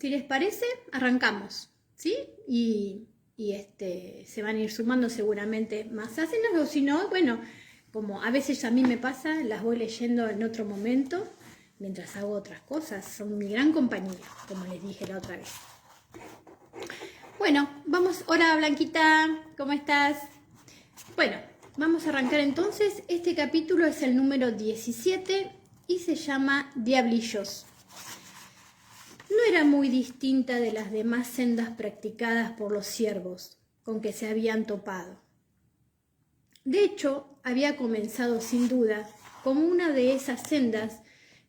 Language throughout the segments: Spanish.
Si les parece, arrancamos, ¿sí? Y se van a ir sumando seguramente más escenas, o si no, bueno, como a veces a mí me pasa, las voy leyendo en otro momento, mientras hago otras cosas. Son mi gran compañía, como les dije la otra vez. Bueno, vamos. Hola Blanquita, ¿cómo estás? Bueno, vamos a arrancar entonces. Este capítulo es el número 17 y se llama Diablillos. No era muy distinta de las demás sendas practicadas por los ciervos con que se habían topado. De hecho, había comenzado sin duda como una de esas sendas,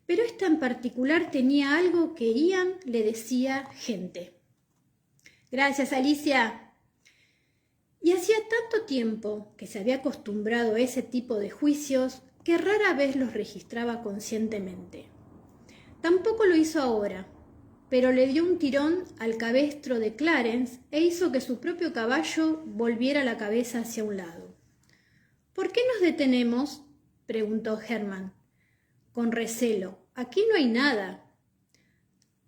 pero esta en particular tenía algo que Ian le decía gente. Gracias, Alicia. Y hacía tanto tiempo que se había acostumbrado a ese tipo de juicios que rara vez los registraba conscientemente. Tampoco lo hizo ahora, pero le dio un tirón al cabestro de Clarence e hizo que su propio caballo volviera la cabeza hacia un lado. ¿Por qué nos detenemos?, preguntó Hermann, con recelo. Aquí no hay nada.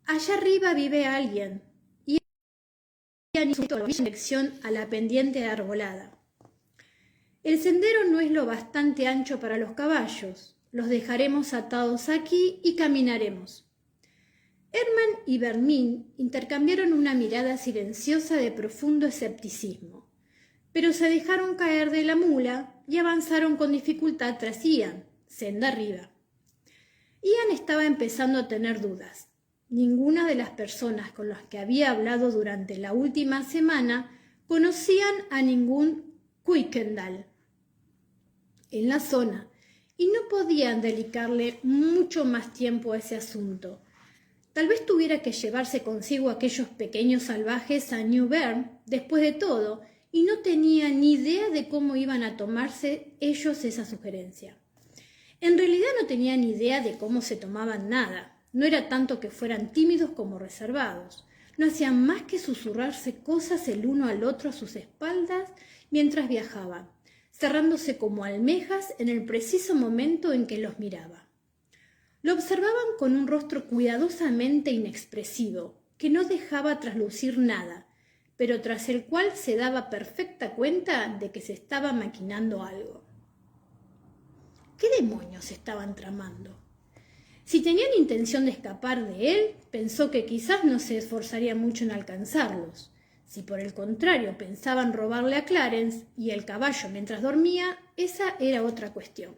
Allá arriba vive alguien, y hizo dirección a la pendiente arbolada. El sendero no es lo bastante ancho para los caballos. Los dejaremos atados aquí y caminaremos. Hermann y Vermin intercambiaron una mirada silenciosa de profundo escepticismo, pero se dejaron caer de la mula y avanzaron con dificultad tras Ian, senda arriba. Ian estaba empezando a tener dudas. Ninguna de las personas con las que había hablado durante la última semana conocían a ningún Kuykendall en la zona y no podían dedicarle mucho más tiempo a ese asunto. Tal vez tuviera que llevarse consigo a aquellos pequeños salvajes a New Bern, después de todo, y no tenía ni idea de cómo iban a tomarse ellos esa sugerencia. En realidad no tenía ni idea de cómo se tomaban nada. No era tanto que fueran tímidos como reservados. No hacían más que susurrarse cosas el uno al otro a sus espaldas mientras viajaban, cerrándose como almejas en el preciso momento en que los miraba. Lo observaban con un rostro cuidadosamente inexpresivo, que no dejaba traslucir nada, pero tras el cual se daba perfecta cuenta de que se estaba maquinando algo. ¿Qué demonios estaban tramando? Si tenían intención de escapar de él, pensó que quizás no se esforzaría mucho en alcanzarlos. Si por el contrario pensaban robarle a Clarence y el caballo mientras dormía, esa era otra cuestión.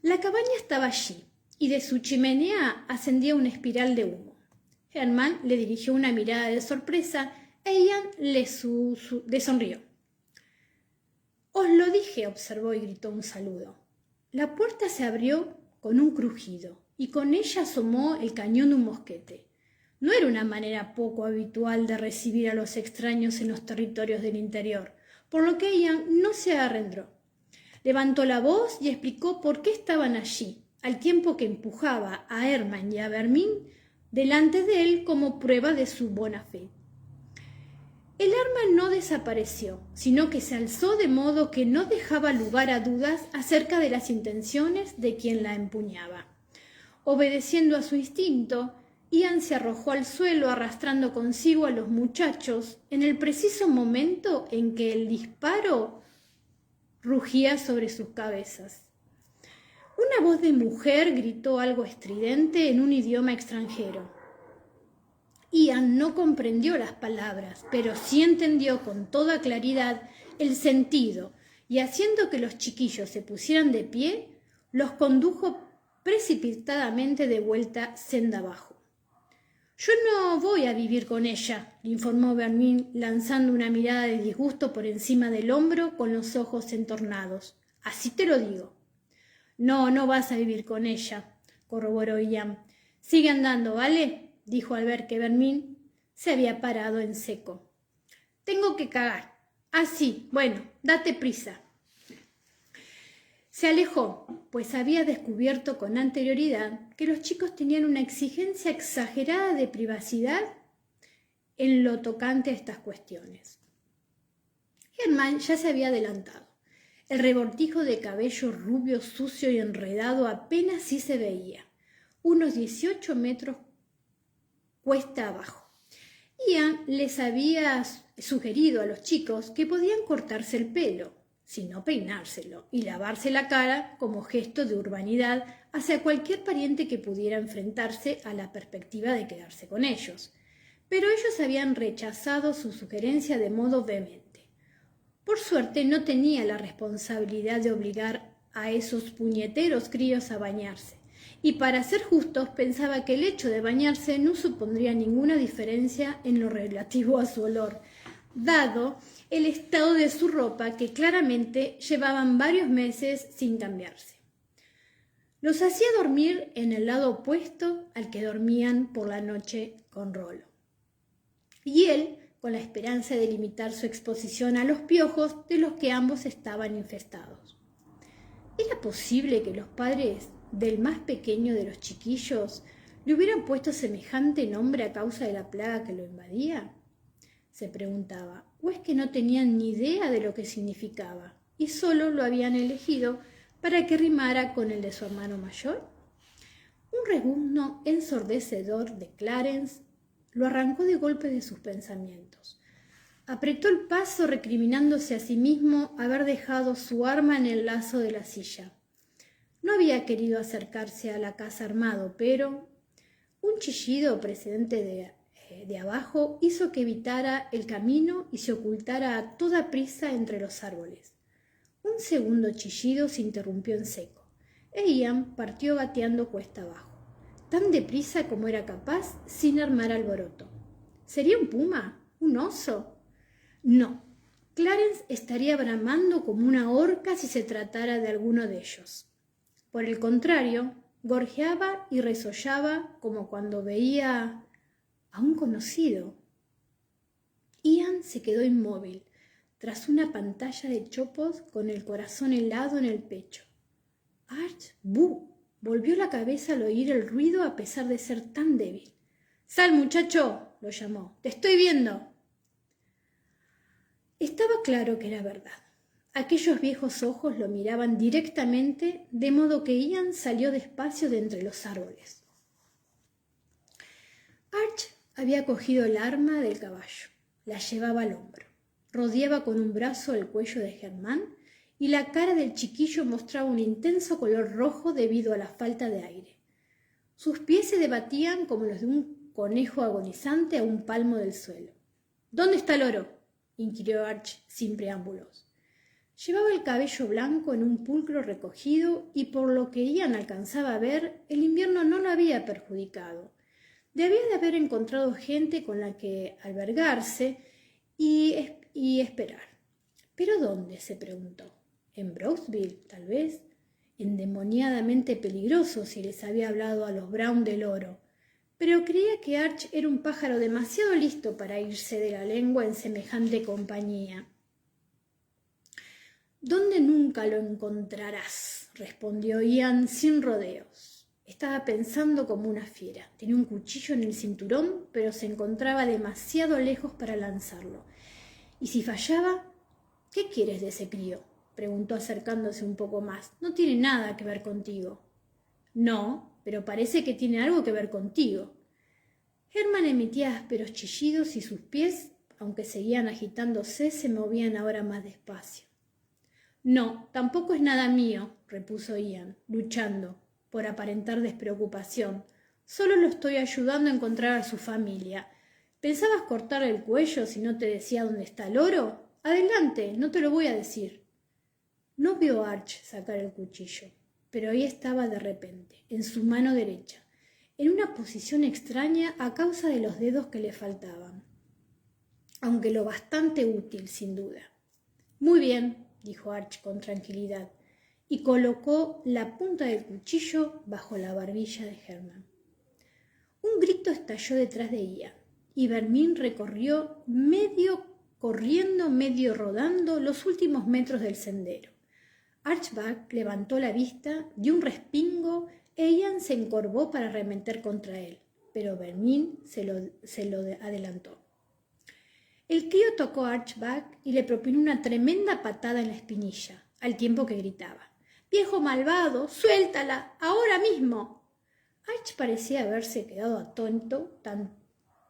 La cabaña estaba allí, y de su chimenea ascendía una espiral de humo. Hermann le dirigió una mirada de sorpresa e Ian le sonrió. «Os lo dije», observó y gritó un saludo. La puerta se abrió con un crujido y con ella asomó el cañón de un mosquete. No era una manera poco habitual de recibir a los extraños en los territorios del interior, por lo que Ian no se arrendró. Levantó la voz y explicó por qué estaban allí, al tiempo que empujaba a Hermann y a Vermin delante de él como prueba de su buena fe. El arma no desapareció, sino que se alzó de modo que no dejaba lugar a dudas acerca de las intenciones de quien la empuñaba. Obedeciendo a su instinto, Ian se arrojó al suelo arrastrando consigo a los muchachos en el preciso momento en que el disparo rugía sobre sus cabezas. Una voz de mujer gritó algo estridente en un idioma extranjero. Ian no comprendió las palabras, pero sí entendió con toda claridad el sentido, y haciendo que los chiquillos se pusieran de pie, los condujo precipitadamente de vuelta senda abajo. «Yo no voy a vivir con ella», le informó Vermin, lanzando una mirada de disgusto por encima del hombro con los ojos entornados. «Así te lo digo». «No, no vas a vivir con ella», corroboró Ian. «Sigue andando, ¿vale?», dijo al ver que Vermin se había parado en seco. «Tengo que cagar». «Ah, sí, bueno, date prisa». Se alejó, pues había descubierto con anterioridad que los chicos tenían una exigencia exagerada de privacidad en lo tocante a estas cuestiones. Hermann ya se había adelantado. El revoltijo de cabello rubio, sucio y enredado apenas sí se veía. Unos 18 metros cuesta abajo. Ian les había sugerido a los chicos que podían cortarse el pelo, si no peinárselo, y lavarse la cara como gesto de urbanidad hacia cualquier pariente que pudiera enfrentarse a la perspectiva de quedarse con ellos. Pero ellos habían rechazado su sugerencia de modo vehemente. Por suerte no tenía la responsabilidad de obligar a esos puñeteros críos a bañarse, y para ser justos pensaba que el hecho de bañarse no supondría ninguna diferencia en lo relativo a su olor, dado el estado de su ropa que claramente llevaban varios meses sin cambiarse. Los hacía dormir en el lado opuesto al que dormían por la noche con Rollo. Y él, con la esperanza de limitar su exposición a los piojos de los que ambos estaban infestados. ¿Era posible que los padres del más pequeño de los chiquillos le hubieran puesto semejante nombre a causa de la plaga que lo invadía? Se preguntaba, ¿o es que no tenían ni idea de lo que significaba y solo lo habían elegido para que rimara con el de su hermano mayor? Un rebuzno ensordecedor de Clarence lo arrancó de golpe de sus pensamientos. Apretó el paso recriminándose a sí mismo haber dejado su arma en el lazo de la silla. No había querido acercarse a la casa armado, pero un chillido procedente de abajo hizo que evitara el camino y se ocultara a toda prisa entre los árboles. Un segundo chillido se interrumpió en seco, e Ian partió gateando cuesta abajo, tan deprisa como era capaz, sin armar alboroto. ¿Sería un puma? ¿Un oso? No, Clarence estaría bramando como una orca si se tratara de alguno de ellos. Por el contrario, gorjeaba y resollaba como cuando veía a un conocido. Ian se quedó inmóvil, tras una pantalla de chopos con el corazón helado en el pecho. Arch, ¡bu! Volvió la cabeza al oír el ruido a pesar de ser tan débil. «¡Sal, muchacho!», lo llamó. «¡Te estoy viendo!». Estaba claro que era verdad. Aquellos viejos ojos lo miraban directamente, de modo que Ian salió despacio de entre los árboles. Arch había cogido el arma del caballo, la llevaba al hombro, rodeaba con un brazo el cuello de Germán y la cara del chiquillo mostraba un intenso color rojo debido a la falta de aire. Sus pies se debatían como los de un conejo agonizante a un palmo del suelo. «¿Dónde está el loro?», inquirió Arch sin preámbulos. Llevaba el cabello blanco en un pulcro recogido y por lo que Ian alcanzaba a ver, el invierno no lo había perjudicado. Debía de haber encontrado gente con la que albergarse y esperar. ¿Pero dónde?, se preguntó. ¿En Brownsville, tal vez? Endemoniadamente peligroso si les había hablado a los Brown del oro. Pero creía que Arch era un pájaro demasiado listo para irse de la lengua en semejante compañía. «¿Dónde nunca lo encontrarás?», respondió Ian sin rodeos. Estaba pensando como una fiera. Tenía un cuchillo en el cinturón, pero se encontraba demasiado lejos para lanzarlo. ¿Y si fallaba? «¿Qué quieres de ese crío?», preguntó acercándose un poco más. «No tiene nada que ver contigo». «No, pero parece que tiene algo que ver contigo». Germán emitía ásperos chillidos y sus pies, aunque seguían agitándose, se movían ahora más despacio. «No, tampoco es nada mío», repuso Ian, luchando por aparentar despreocupación. «Solo lo estoy ayudando a encontrar a su familia. ¿Pensabas cortarle el cuello si no te decía dónde está el oro? Adelante, no te lo voy a decir». No vio a Arch sacar el cuchillo, pero ahí estaba de repente, en su mano derecha, en una posición extraña a causa de los dedos que le faltaban, aunque lo bastante útil, sin duda. «Muy bien», dijo Arch con tranquilidad, y colocó la punta del cuchillo bajo la barbilla de Germán. Un grito estalló detrás de ella, y Vermin recorrió medio corriendo, medio rodando los últimos metros del sendero. Archback levantó la vista, dio un respingo e Ian se encorvó para arremeter contra él, pero Vermin se lo adelantó. El crío tocó a Archback y le propinó una tremenda patada en la espinilla, al tiempo que gritaba: «¡Viejo malvado, suéltala, ahora mismo!». Arch parecía haberse quedado atónito, tan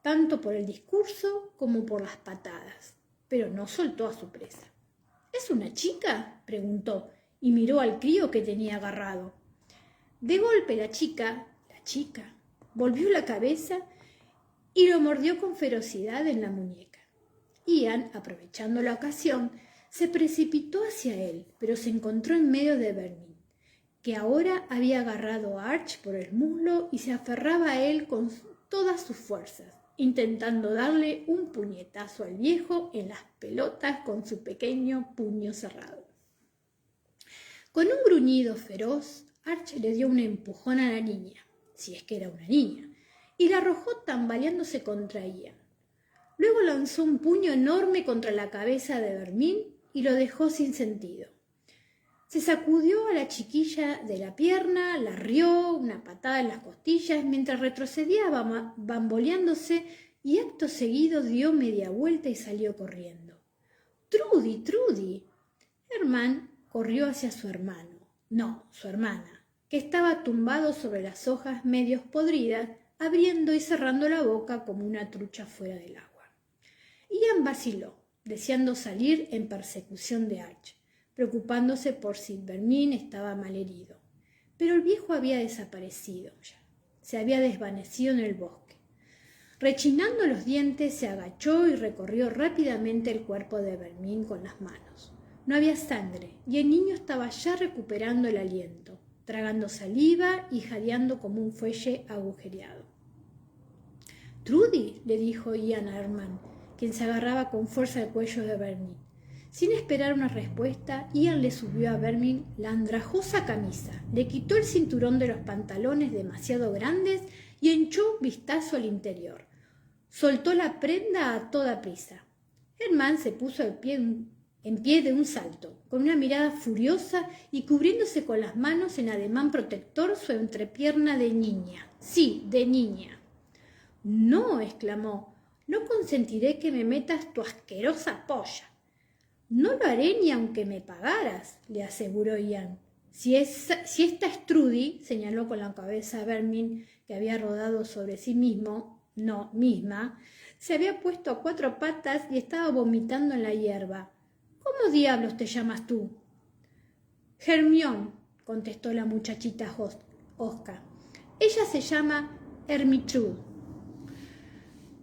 tanto por el discurso como por las patadas, pero no soltó a su presa. ¿Es una chica?, preguntó, y miró al crío que tenía agarrado. De golpe la chica, volvió la cabeza y lo mordió con ferocidad en la muñeca. Ian, aprovechando la ocasión, se precipitó hacia él, pero se encontró en medio de Vermin, que ahora había agarrado a Arch por el muslo y se aferraba a él con todas sus fuerzas, intentando darle un puñetazo al viejo en las pelotas con su pequeño puño cerrado. Con un gruñido feroz, Arch le dio un empujón a la niña, si es que era una niña, y la arrojó tambaleándose contra Ian. Luego lanzó un puño enorme contra la cabeza de Vermin y lo dejó sin sentido. Se sacudió a la chiquilla de la pierna, la rió una patada en las costillas mientras retrocedía bamboleándose y acto seguido dio media vuelta y salió corriendo. ¡Trudy, Trudy! Herman corrió hacia su hermana, que estaba tumbado sobre las hojas medios podridas, abriendo y cerrando la boca como una trucha fuera del agua. Ian vaciló, deseando salir en persecución de Arch, preocupándose por si Vermin estaba malherido. Pero el viejo había desaparecido ya, se había desvanecido en el bosque. Rechinando los dientes, se agachó y recorrió rápidamente el cuerpo de Vermin con las manos. No había sangre y el niño estaba ya recuperando el aliento, tragando saliva y jadeando como un fuelle agujereado. «Trudy», le dijo Ian a Herman, quien se agarraba con fuerza al cuello de Vermin. Sin esperar una respuesta, Ian le subió a Vermin la andrajosa camisa, le quitó el cinturón de los pantalones demasiado grandes y echó un vistazo al interior. Soltó la prenda a toda prisa. Herman se puso en pie de un salto, con una mirada furiosa y cubriéndose con las manos en ademán protector su entrepierna de niña. Sí, de niña. «No», exclamó, «no consentiré que me metas tu asquerosa polla». «No lo haré ni aunque me pagaras», le aseguró Ian. Si esta es Trudy», señaló con la cabeza a Vermin, que había rodado sobre sí misma, se había puesto a 4 patas y estaba vomitando en la hierba. «¿Cómo diablos te llamas tú?» «Hermione», contestó la muchachita hosca. «Ella se llama Ermintrude».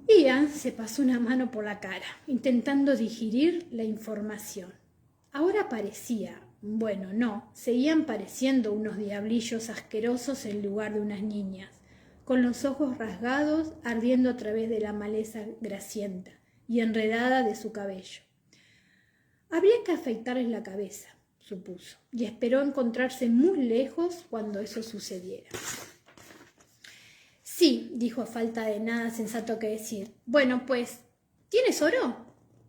Ian se pasó una mano por la cara, intentando digerir la información. Ahora seguían pareciendo unos diablillos asquerosos en lugar de unas niñas, con los ojos rasgados, ardiendo a través de la maleza grasienta y enredada de su cabello. Habría que afeitarles la cabeza, supuso, y esperó encontrarse muy lejos cuando eso sucediera. «Sí», dijo a falta de nada sensato que decir. «Bueno, pues, ¿tienes oro?»,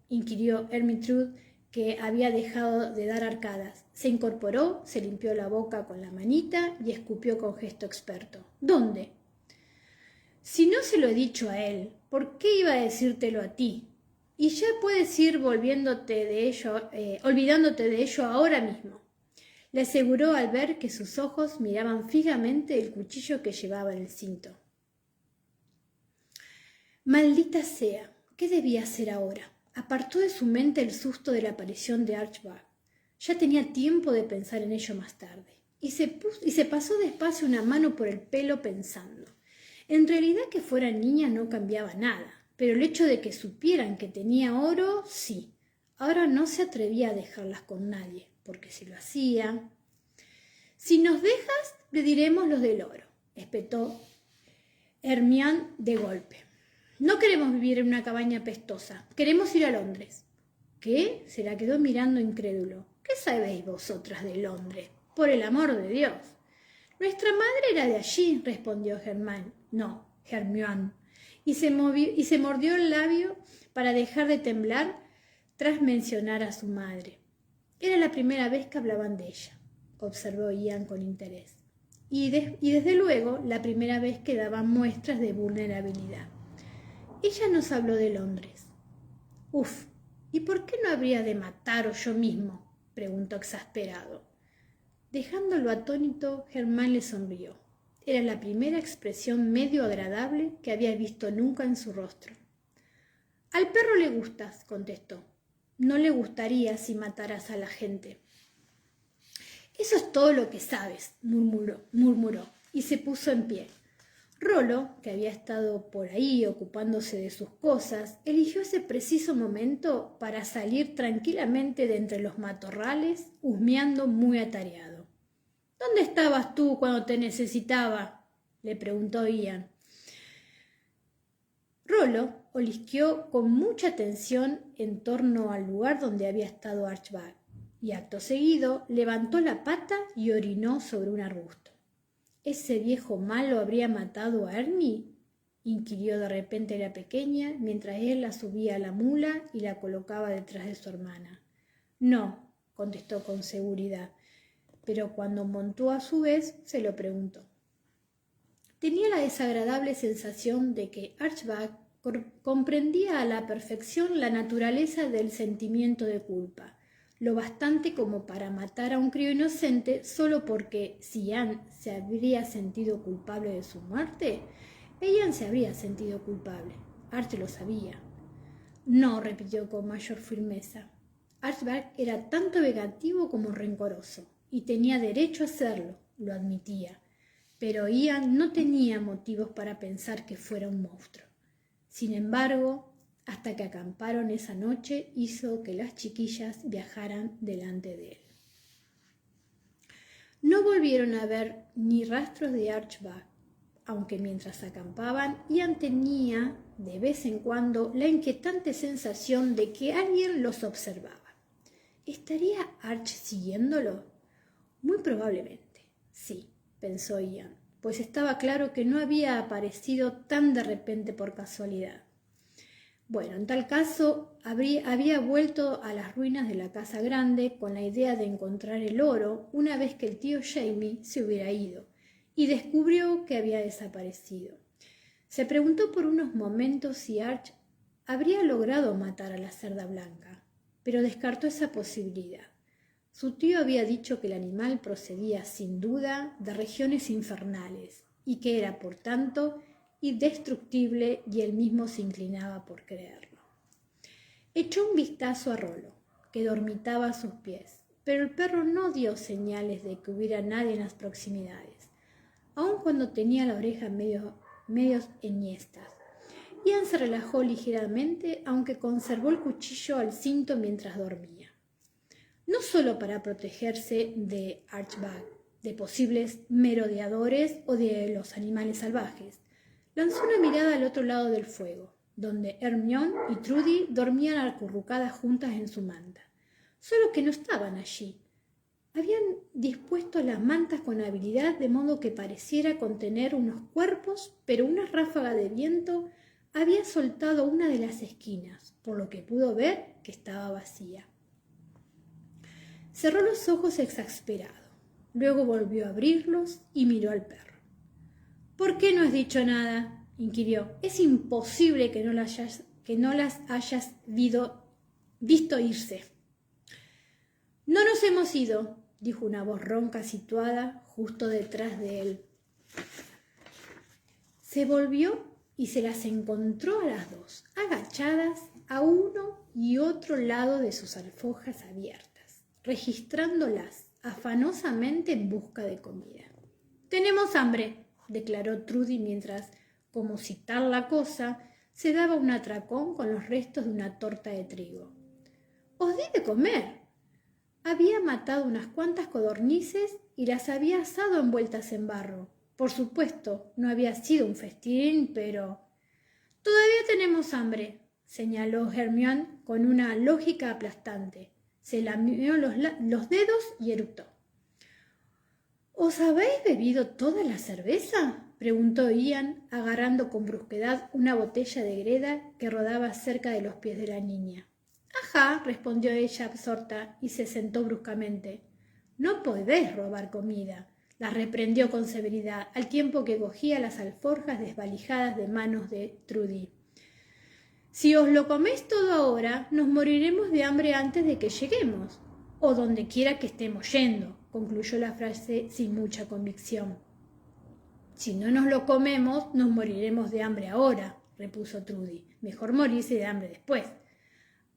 inquirió Ermintrude, que había dejado de dar arcadas. Se incorporó, se limpió la boca con la manita y escupió con gesto experto. «¿Dónde?». «Si no se lo he dicho a él, ¿por qué iba a decírtelo a ti? Y ya puedes ir olvidándote de ello ahora mismo», le aseguró al ver que sus ojos miraban fijamente el cuchillo que llevaba en el cinto. Maldita sea, ¿qué debía hacer ahora? Apartó de su mente el susto de la aparición de Archibald. Ya tenía tiempo de pensar en ello más tarde. Y se pasó despacio una mano por el pelo pensando. En realidad que fuera niña no cambiaba nada, pero el hecho de que supieran que tenía oro, sí. Ahora no se atrevía a dejarlas con nadie, porque si lo hacía... «Si nos dejas, le diremos los del oro», espetó Hermione de golpe. «No queremos vivir en una cabaña pestosa. Queremos ir a Londres». «¿Qué?», se la quedó mirando incrédulo. «¿Qué sabéis vosotras de Londres? Por el amor de Dios». «Nuestra madre era de allí», respondió Hermione, y se mordió el labio para dejar de temblar tras mencionar a su madre. Era la primera vez que hablaban de ella, observó Ian con interés, y desde luego la primera vez que daban muestras de vulnerabilidad. Ella nos habló de Londres. «Uf, ¿y por qué no habría de mataros yo mismo?», preguntó exasperado. Dejándolo atónito, Germán le sonrió. Era la primera expresión medio agradable que había visto nunca en su rostro. «Al perro le gustas», contestó. «No le gustaría si mataras a la gente». «Eso es todo lo que sabes», murmuró, y se puso en pie. Rollo, que había estado por ahí ocupándose de sus cosas, eligió ese preciso momento para salir tranquilamente de entre los matorrales, husmeando muy atareado. «¿Dónde estabas tú cuando te necesitaba?», le preguntó Ian. Rollo olisqueó con mucha atención en torno al lugar donde había estado Archibald, y acto seguido levantó la pata y orinó sobre un arbusto. ¿Ese viejo malo habría matado a Ernie?, inquirió de repente la pequeña mientras él la subía a la mula y la colocaba detrás de su hermana. «No», contestó con seguridad, pero cuando montó a su vez se lo preguntó. Tenía la desagradable sensación de que Archibald comprendía a la perfección la naturaleza del sentimiento de culpa, lo bastante como para matar a un crío inocente solo porque si Ian se habría sentido culpable de su muerte, Ian se habría sentido culpable. Arch lo sabía. «No», repitió con mayor firmeza. Archibald era tanto vengativo como rencoroso, y tenía derecho a serlo, lo admitía. Pero Ian no tenía motivos para pensar que fuera un monstruo. Sin embargo, hasta que acamparon esa noche, hizo que las chiquillas viajaran delante de él. No volvieron a ver ni rastros de Archibald, aunque mientras acampaban, Ian tenía de vez en cuando la inquietante sensación de que alguien los observaba. ¿Estaría Arch siguiéndolo? Muy probablemente, sí, pensó Ian, pues estaba claro que no había aparecido tan de repente por casualidad. Bueno, en tal caso, había vuelto a las ruinas de la casa grande con la idea de encontrar el oro una vez que el tío Jamie se hubiera ido, y descubrió que había desaparecido. Se preguntó por unos momentos si Arch habría logrado matar a la cerda blanca, pero descartó esa posibilidad. Su tío había dicho que el animal procedía sin duda de regiones infernales y que era, por tanto, indestructible, y él mismo se inclinaba por creerlo. Echó un vistazo a Rollo, que dormitaba a sus pies, pero el perro no dio señales de que hubiera nadie en las proximidades, aun cuando tenía la oreja medio enhiestas. Ian se relajó ligeramente, aunque conservó el cuchillo al cinto mientras dormía. No solo para protegerse de Archibald, de posibles merodeadores o de los animales salvajes. Lanzó una mirada al otro lado del fuego, donde Hermione y Trudy dormían acurrucadas juntas en su manta. Solo que no estaban allí. Habían dispuesto las mantas con habilidad de modo que pareciera contener unos cuerpos, pero una ráfaga de viento había soltado una de las esquinas, por lo que pudo ver que estaba vacía. Cerró los ojos exasperado. Luego volvió a abrirlos y miró al perro. «¿Por qué no has dicho nada?», inquirió. «Es imposible que no las hayas visto irse». «No nos hemos ido», dijo una voz ronca situada justo detrás de él. Se volvió y se las encontró a las dos, agachadas a uno y otro lado de sus alforjas abiertas, registrándolas afanosamente en busca de comida. «Tenemos hambre», declaró Trudy mientras, como si tal la cosa, se daba un atracón con los restos de una torta de trigo. «Os di de comer». Había matado unas cuantas codornices y las había asado envueltas en barro. Por supuesto, no había sido un festín, pero... «Todavía tenemos hambre», señaló Hermione con una lógica aplastante. Se lamió los dedos y eructó. «¿Os habéis bebido toda la cerveza?», preguntó Ian, agarrando con brusquedad una botella de greda que rodaba cerca de los pies de la niña. «Ajá», respondió ella absorta, y se sentó bruscamente. «No podéis robar comida», la reprendió con severidad, al tiempo que cogía las alforjas desvalijadas de manos de Trudy. «Si os lo coméis todo ahora, nos moriremos de hambre antes de que lleguemos, o donde quiera que estemos yendo», concluyó la frase sin mucha convicción. Si no nos lo comemos, nos moriremos de hambre ahora, repuso Trudy. Mejor morirse de hambre después.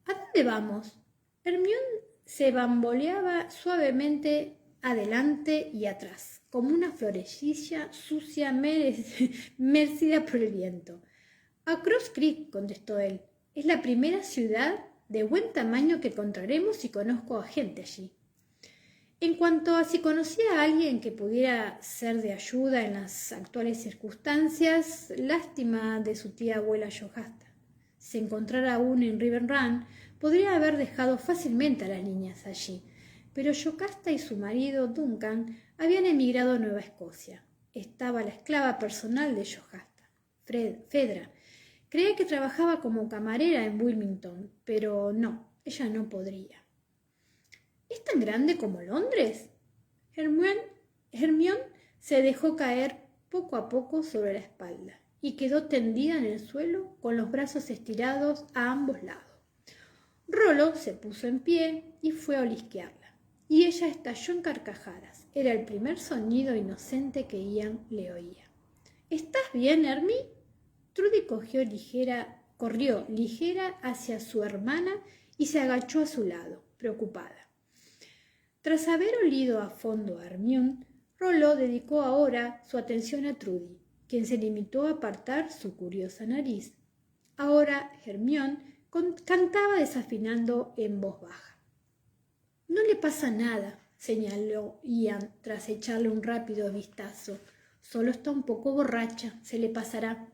¿A dónde vamos? Hermione se bamboleaba suavemente adelante y atrás, como una florecilla sucia mecida por el viento. A Cross Creek, contestó él. Es la primera ciudad de buen tamaño que encontraremos y conozco a gente allí. En cuanto a si conocía a alguien que pudiera ser de ayuda en las actuales circunstancias, lástima de su tía abuela Yocasta. Si se encontrara aún en River Run, podría haber dejado fácilmente a las niñas allí, pero Yocasta y su marido Duncan habían emigrado a Nueva Escocia. Estaba la esclava personal de Yocasta, Fedra. Creía que trabajaba como camarera en Wilmington, pero no, ella no podría. ¿Es tan grande como Londres? Hermione se dejó caer poco a poco sobre la espalda y quedó tendida en el suelo con los brazos estirados a ambos lados. Rollo se puso en pie y fue a olisquearla, y ella estalló en carcajadas. Era el primer sonido inocente que Ian le oía. ¿Estás bien, Hermie? Trudy corrió ligera hacia su hermana y se agachó a su lado, preocupada. Tras haber olido a fondo a Hermione, Rollo dedicó ahora su atención a Trudy, quien se limitó a apartar su curiosa nariz. Ahora Hermione cantaba desafinando en voz baja. «No le pasa nada», señaló Ian tras echarle un rápido vistazo. «Solo está un poco borracha, se le pasará».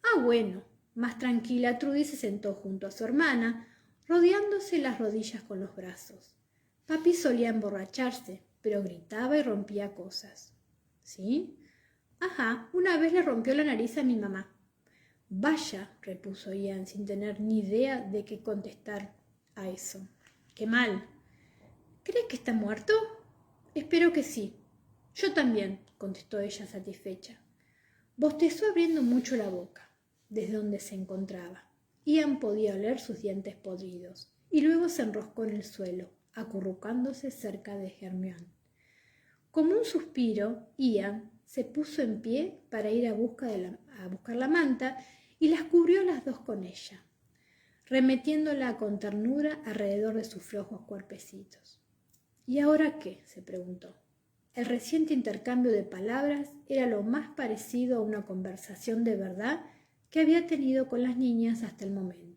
«Ah, bueno». Más tranquila, Trudy se sentó junto a su hermana, rodeándose las rodillas con los brazos. Papi solía emborracharse, pero gritaba y rompía cosas. ¿Sí? Ajá, una vez le rompió la nariz a mi mamá. Vaya, repuso Ian sin tener ni idea de qué contestar a eso. Qué mal. ¿Crees que está muerto? Espero que sí. Yo también, contestó ella satisfecha. Bostezó abriendo mucho la boca, desde donde se encontraba. Ian podía oler sus dientes podridos, y luego se enroscó en el suelo, acurrucándose cerca de Hermione. Como un suspiro, Ian se puso en pie para ir a buscar la manta y las cubrió las dos con ella, remetiéndola con ternura alrededor de sus flojos cuerpecitos. ¿Y ahora qué?, se preguntó. El reciente intercambio de palabras era lo más parecido a una conversación de verdad que había tenido con las niñas hasta el momento,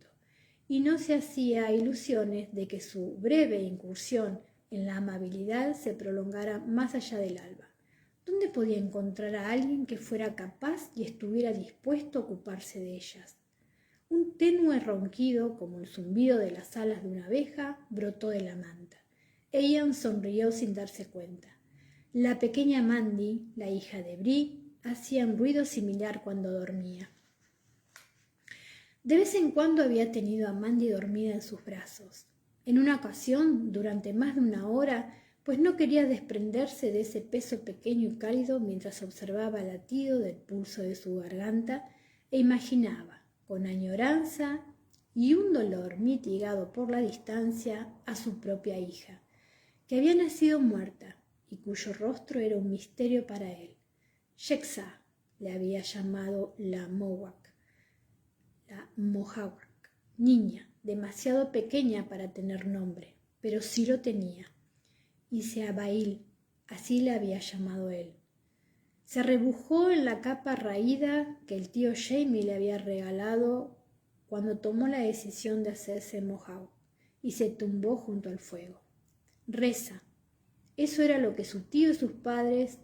y no se hacía ilusiones de que su breve incursión en la amabilidad se prolongara más allá del alba. ¿Dónde podía encontrar a alguien que fuera capaz y estuviera dispuesto a ocuparse de ellas? Un tenue ronquido, como el zumbido de las alas de una abeja, brotó de la manta. Ian sonrió sin darse cuenta. La pequeña Mandy, la hija de Bree, hacía un ruido similar cuando dormía. De vez en cuando había tenido a Mandy dormida en sus brazos. En una ocasión, durante más de una hora, pues no quería desprenderse de ese peso pequeño y cálido mientras observaba el latido del pulso de su garganta e imaginaba, con añoranza y un dolor mitigado por la distancia, a su propia hija, que había nacido muerta y cuyo rostro era un misterio para él. Shexa le había llamado la Mohawk, niña, demasiado pequeña para tener nombre, pero sí lo tenía. Y Seabail, así le había llamado él. Se rebujó en la capa raída que el tío Jamie le había regalado cuando tomó la decisión de hacerse Mohawk y se tumbó junto al fuego. Reza. Eso era lo que su tío y sus padres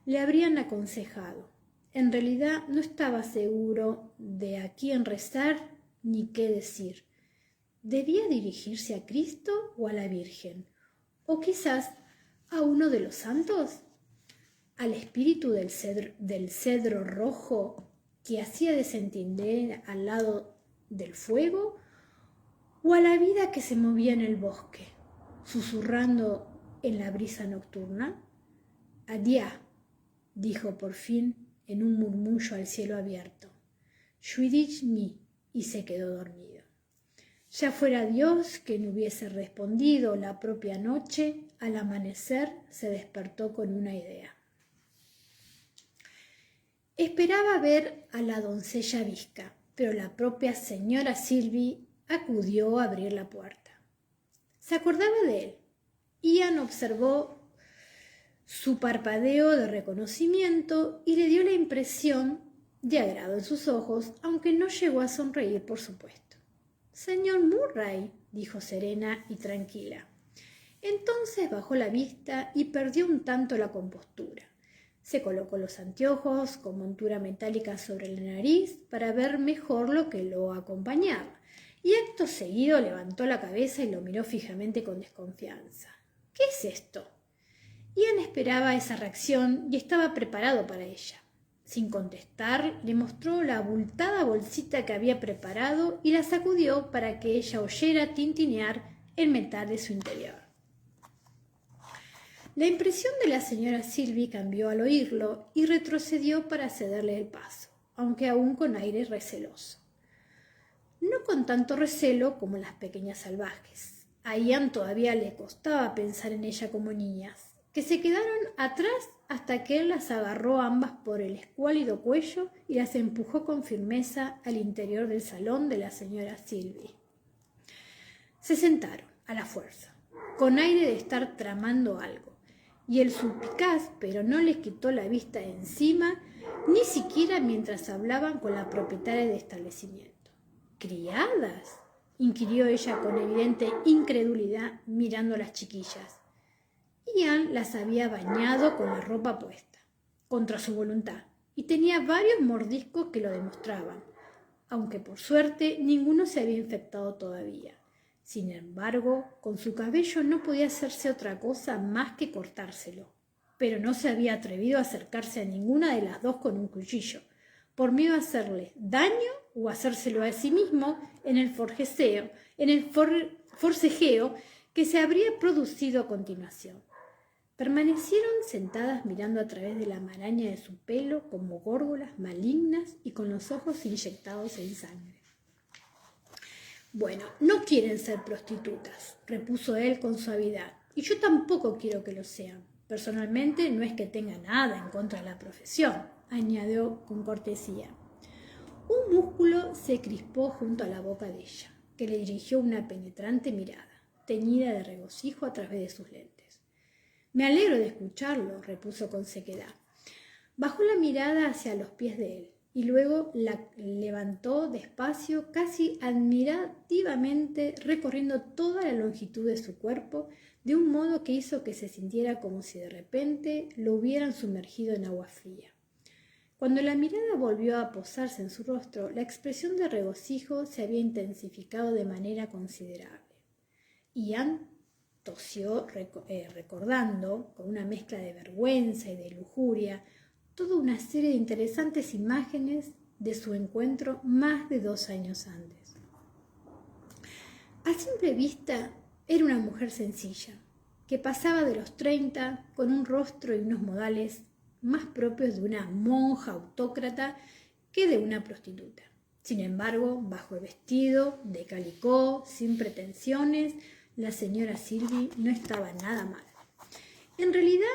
le habrían aconsejado. En realidad no estaba seguro de a quién rezar ni qué decir. ¿Debía dirigirse a Cristo o a la Virgen? ¿O quizás a uno de los santos? ¿Al espíritu del cedro rojo que hacía descender al lado del fuego? ¿O a la vida que se movía en el bosque, susurrando en la brisa nocturna? «Adiá», dijo por fin en un murmullo al cielo abierto. «Juidich mi», y se quedó dormido. Ya fuera Dios quien hubiese respondido la propia noche, al amanecer se despertó con una idea. Esperaba ver a la doncella Visca, pero la propia señora Silvy acudió a abrir la puerta. Se acordaba de él. Ian observó su parpadeo de reconocimiento y le dio la impresión de agrado en sus ojos, aunque no llegó a sonreír, por supuesto. «Señor Murray», dijo serena y tranquila. Entonces bajó la vista y perdió un tanto la compostura. Se colocó los anteojos con montura metálica sobre la nariz para ver mejor lo que lo acompañaba, y acto seguido levantó la cabeza y lo miró fijamente con desconfianza. «¿Qué es esto?». Ian esperaba esa reacción y estaba preparado para ella. Sin contestar, le mostró la abultada bolsita que había preparado y la sacudió para que ella oyera tintinear el metal de su interior. La impresión de la señora Silvy cambió al oírlo y retrocedió para cederle el paso, aunque aún con aire receloso. No con tanto recelo como las pequeñas salvajes. A Ian todavía le costaba pensar en ella como niñas, que se quedaron atrás hasta que él las agarró ambas por el escuálido cuello y las empujó con firmeza al interior del salón de la señora Silvy. Se sentaron, a la fuerza, con aire de estar tramando algo, y el suspicaz, pero no les quitó la vista de encima, ni siquiera mientras hablaban con la propietaria del establecimiento. «¿Criadas?», inquirió ella con evidente incredulidad mirando a las chiquillas. Ian las había bañado con la ropa puesta, contra su voluntad, y tenía varios mordiscos que lo demostraban, aunque por suerte ninguno se había infectado todavía. Sin embargo, con su cabello no podía hacerse otra cosa más que cortárselo, pero no se había atrevido a acercarse a ninguna de las dos con un cuchillo, por miedo a hacerle daño o hacérselo a sí mismo en el forcejeo que se habría producido a continuación. Permanecieron sentadas mirando a través de la maraña de su pelo como górgolas malignas y con los ojos inyectados en sangre. «Bueno, no quieren ser prostitutas», repuso él con suavidad, «y yo tampoco quiero que lo sean. Personalmente no es que tenga nada en contra de la profesión», añadió con cortesía. Un músculo se crispó junto a la boca de ella, que le dirigió una penetrante mirada, teñida de regocijo a través de sus lentes. «Me alegro de escucharlo», repuso con sequedad. Bajó la mirada hacia los pies de él y luego la levantó despacio, casi admirativamente, recorriendo toda la longitud de su cuerpo, de un modo que hizo que se sintiera como si de repente lo hubieran sumergido en agua fría. Cuando la mirada volvió a posarse en su rostro, la expresión de regocijo se había intensificado de manera considerable. Ian tosió recordando, con una mezcla de vergüenza y de lujuria, toda una serie de interesantes imágenes de su encuentro más de 2 años antes. A simple vista era una mujer sencilla, que pasaba de los 30 con un rostro y unos modales más propios de una monja autócrata que de una prostituta. Sin embargo, bajo el vestido de calicó, sin pretensiones, la señora Silvy no estaba nada mal. «En realidad,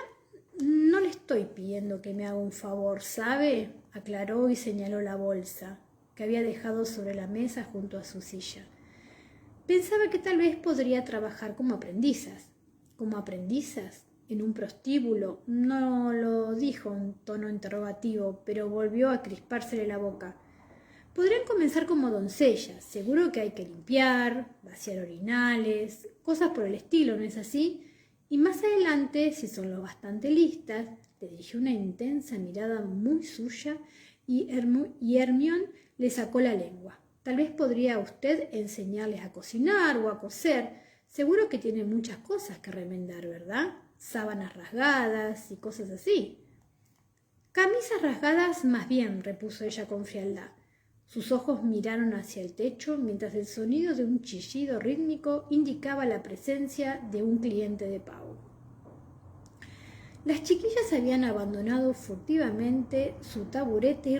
no le estoy pidiendo que me haga un favor, ¿sabe?», aclaró y señaló la bolsa que había dejado sobre la mesa junto a su silla. «Pensaba que tal vez podría trabajar como aprendizas». «¿Como aprendizas? ¿En un prostíbulo?». No lo dijo en tono interrogativo, pero volvió a crispársele la boca. «Podrían comenzar como doncellas. Seguro que hay que limpiar, vaciar orinales, cosas por el estilo, ¿no es así? Y más adelante, si son lo bastante listas», le dirigió una intensa mirada muy suya y Hermione le sacó la lengua. «Tal vez podría usted enseñarles a cocinar o a coser. Seguro que tiene muchas cosas que remendar, ¿verdad? Sábanas rasgadas y cosas así». «Camisas rasgadas más bien», repuso ella con frialdad. Sus ojos miraron hacia el techo mientras el sonido de un chillido rítmico indicaba la presencia de un cliente de pago. Las chiquillas habían abandonado furtivamente su taburete y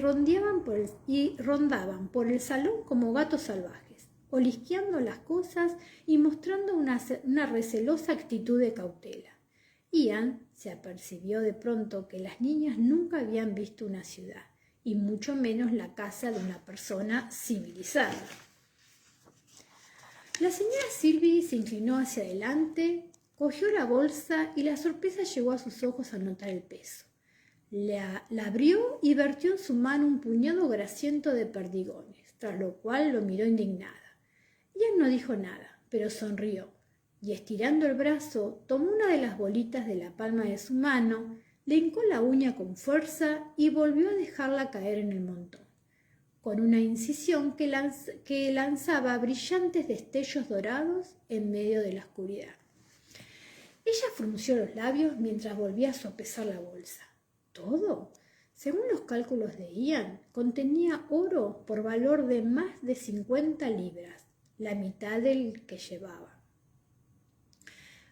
rondaban por el salón como gatos salvajes, olisqueando las cosas y mostrando una recelosa actitud de cautela. Ian se apercibió de pronto que las niñas nunca habían visto una ciudad y mucho menos la casa de una persona civilizada. La señora Silvy se inclinó hacia adelante, cogió la bolsa y la sorpresa llegó a sus ojos al notar el peso. La abrió y vertió en su mano un puñado grasiento de perdigones, tras lo cual lo miró indignada. Ella no dijo nada, pero sonrió, y estirando el brazo, tomó una de las bolitas de la palma de su mano, le hincó la uña con fuerza y volvió a dejarla caer en el montón, con una incisión que lanzaba brillantes destellos dorados en medio de la oscuridad. Ella frunció los labios mientras volvía a sopesar la bolsa. Todo, según los cálculos de Ian, contenía oro por valor de más de 50 libras, la mitad del que llevaba.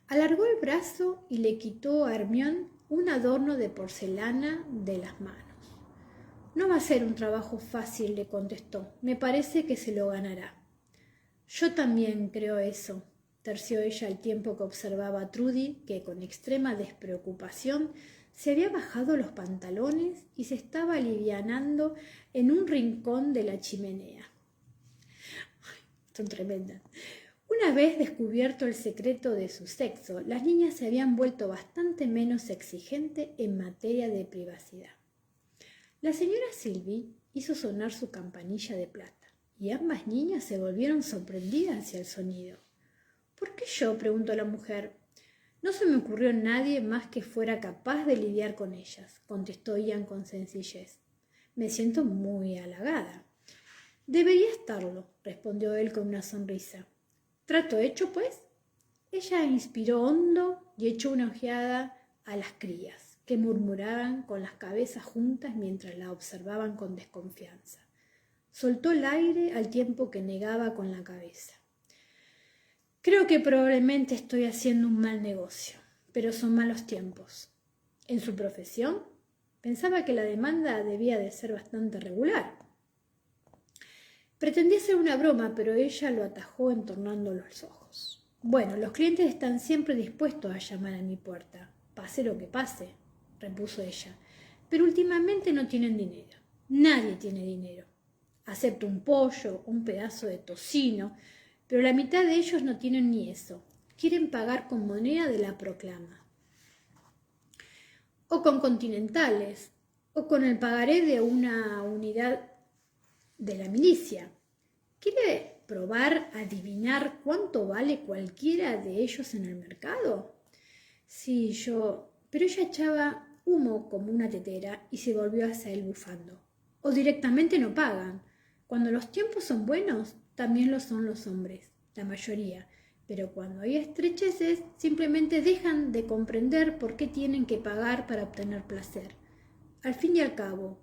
Alargó el brazo y le quitó a Hermione un adorno de porcelana de las manos. No va a ser un trabajo fácil, le contestó. Me parece que se lo ganará. Yo también creo eso, terció ella al tiempo que observaba a Trudy, que con extrema despreocupación se había bajado los pantalones y se estaba alivianando en un rincón de la chimenea. Son tremendas. Una vez descubierto el secreto de su sexo, las niñas se habían vuelto bastante menos exigentes en materia de privacidad. La señora Silvy hizo sonar su campanilla de plata, y ambas niñas se volvieron sorprendidas hacia el sonido. ¿Por qué yo?, preguntó la mujer. No se me ocurrió nadie más que fuera capaz de lidiar con ellas, contestó Ian con sencillez. Me siento muy halagada. Debería estarlo, respondió él con una sonrisa. ¿Trato hecho, pues? Ella inspiró hondo y echó una ojeada a las crías, que murmuraban con las cabezas juntas mientras la observaban con desconfianza. Soltó el aire al tiempo que negaba con la cabeza. Creo que probablemente estoy haciendo un mal negocio, pero son malos tiempos. En su profesión, pensaba que la demanda debía de ser bastante regular. Pretendía hacer una broma, pero ella lo atajó entornando los ojos. Bueno, los clientes están siempre dispuestos a llamar a mi puerta, pase lo que pase, repuso ella, pero últimamente no tienen dinero. Nadie tiene dinero. Acepto un pollo, un pedazo de tocino, pero la mitad de ellos no tienen ni eso. Quieren pagar con moneda de la proclama. O con continentales, o con el pagaré de una unidad de la milicia. ¿Quiere probar a adivinar cuánto vale cualquiera de ellos en el mercado? Sí, pero ella echaba humo como una tetera y se volvió hacia él bufando. O directamente no pagan. Cuando los tiempos son buenos, también lo son los hombres, la mayoría, pero cuando hay estrecheces, simplemente dejan de comprender por qué tienen que pagar para obtener placer. Al fin y al cabo,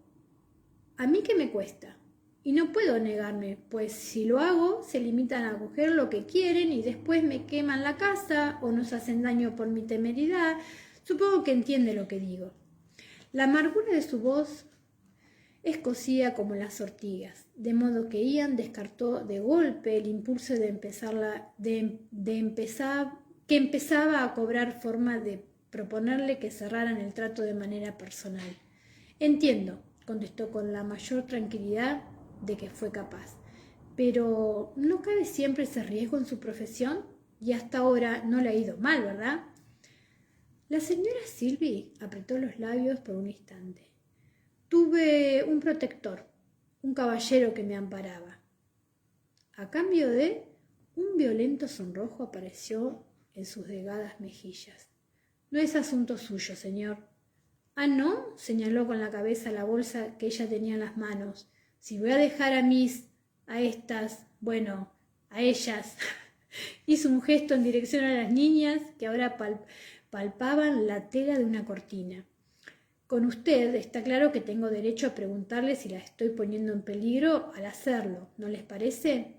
¿a mí qué me cuesta? Y no puedo negarme, pues si lo hago, se limitan a coger lo que quieren y después me queman la casa o nos hacen daño por mi temeridad. Supongo que entiende lo que digo. La amargura de su voz escocía como las ortigas, de modo que Ian descartó de golpe el impulso que empezaba a cobrar forma de proponerle que cerraran el trato de manera personal. Entiendo, contestó con la mayor tranquilidad de que fue capaz, pero ¿no cabe siempre ese riesgo en su profesión? Y hasta ahora no le ha ido mal, ¿verdad? La señora Silvy apretó los labios por un instante. Tuve un protector, un caballero que me amparaba. A cambio de un violento sonrojo apareció en sus delgadas mejillas. No es asunto suyo, señor. Ah, ¿no? Señaló con la cabeza la bolsa que ella tenía en las manos. Si voy a dejar a ellas. Hizo un gesto en dirección a las niñas que ahora palpaban la tela de una cortina. Con usted está claro que tengo derecho a preguntarle si la estoy poniendo en peligro al hacerlo, ¿no les parece?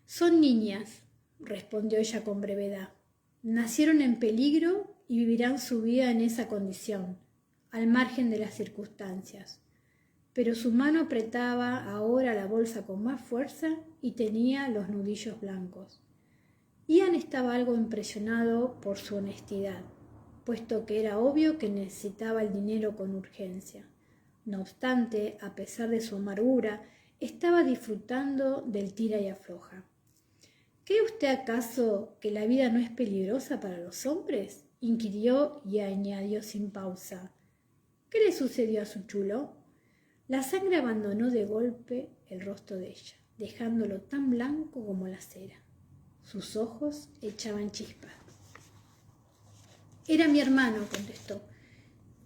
Son niñas, respondió ella con brevedad. Nacieron en peligro y vivirán su vida en esa condición, al margen de las circunstancias. Pero su mano apretaba ahora la bolsa con más fuerza y tenía los nudillos blancos. Ian estaba algo impresionado por su honestidad, puesto que era obvio que necesitaba el dinero con urgencia. No obstante, a pesar de su amargura, estaba disfrutando del tira y afloja. ¿Cree usted acaso que la vida no es peligrosa para los hombres?, inquirió y añadió sin pausa. ¿Qué le sucedió a su chulo? La sangre abandonó de golpe el rostro de ella, dejándolo tan blanco como la cera. Sus ojos echaban chispas. Era mi hermano, contestó,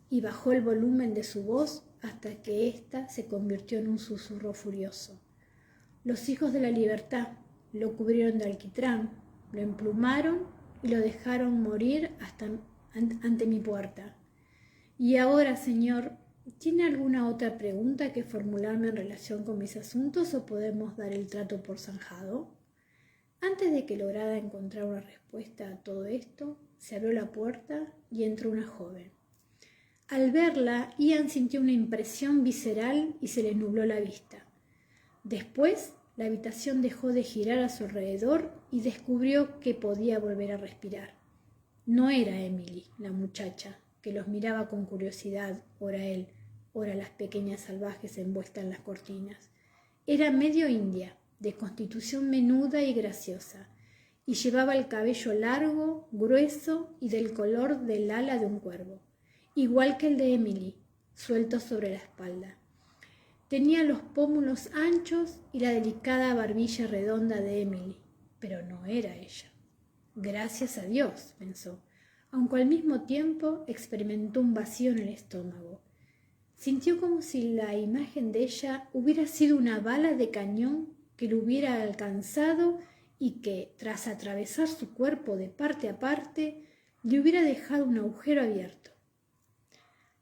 y bajó el volumen de su voz hasta que ésta se convirtió en un susurro furioso. Los hijos de la libertad lo cubrieron de alquitrán, lo emplumaron y lo dejaron morir ante mi puerta. Y ahora, señor, ¿tiene alguna otra pregunta que formularme en relación con mis asuntos o podemos dar el trato por zanjado? Antes de que lograra encontrar una respuesta a todo esto, se abrió la puerta y entró una joven. Al verla, Ian sintió una impresión visceral y se le nubló la vista. Después, la habitación dejó de girar a su alrededor y descubrió que podía volver a respirar. No era Emily, la muchacha, que los miraba con curiosidad, ora él, ora las pequeñas salvajes envueltas en las cortinas. Era medio india, de constitución menuda y graciosa, y llevaba el cabello largo, grueso y del color del ala de un cuervo, igual que el de Emily, suelto sobre la espalda. Tenía los pómulos anchos y la delicada barbilla redonda de Emily, pero no era ella. Gracias a Dios, pensó, aunque al mismo tiempo experimentó un vacío en el estómago. Sintió como si la imagen de ella hubiera sido una bala de cañón que lo hubiera alcanzado y que, tras atravesar su cuerpo de parte a parte, le hubiera dejado un agujero abierto.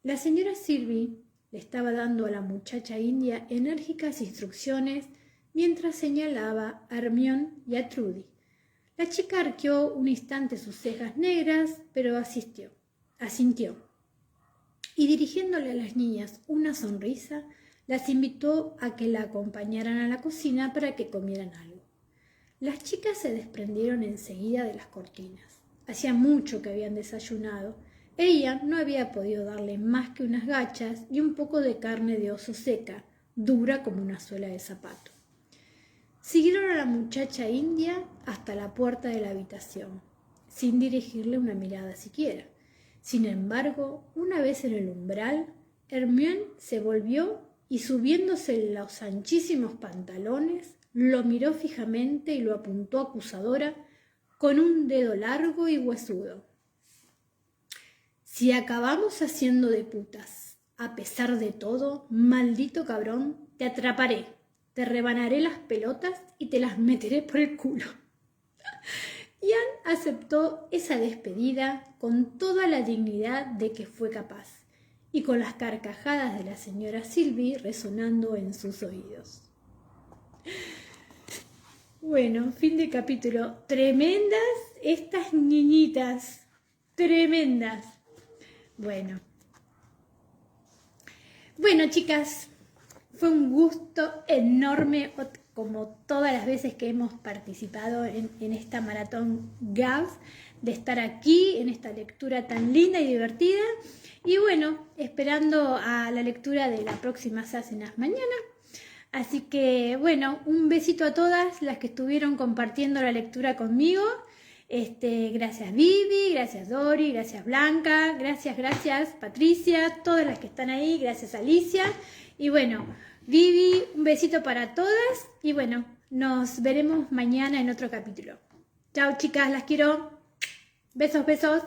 La señora Silvie le estaba dando a la muchacha india enérgicas instrucciones mientras señalaba a Hermione y a Trudy. La chica arqueó un instante sus cejas negras, pero asintió. Y dirigiéndole a las niñas una sonrisa, las invitó a que la acompañaran a la cocina para que comieran algo. Las chicas se desprendieron enseguida de las cortinas. Hacía mucho que habían desayunado. Ella no había podido darle más que unas gachas y un poco de carne de oso seca, dura como una suela de zapato. Siguieron a la muchacha india hasta la puerta de la habitación, sin dirigirle una mirada siquiera. Sin embargo, una vez en el umbral, Hermione se volvió y, subiéndose los anchísimos pantalones, lo miró fijamente y lo apuntó acusadora con un dedo largo y huesudo. Si acabamos haciendo de putas, a pesar de todo, maldito cabrón, te atraparé, te rebanaré las pelotas y te las meteré por el culo. Ian aceptó esa despedida con toda la dignidad de que fue capaz y con las carcajadas de la señora Silvie resonando en sus oídos. Bueno, fin de capítulo. Tremendas estas niñitas, tremendas. Bueno, chicas, fue un gusto enorme, como todas las veces que hemos participado en esta maratón GAVS, de estar aquí en esta lectura tan linda y divertida. Y bueno, esperando a la lectura de la próxima Sacenas mañana. Así que bueno, un besito a todas las que estuvieron compartiendo la lectura conmigo. Gracias Vivi, gracias Dori, gracias Blanca, gracias Patricia, todas las que están ahí, gracias Alicia. Y bueno, Vivi, un besito para todas y bueno, nos veremos mañana en otro capítulo. Chao chicas, las quiero. Besos, besos.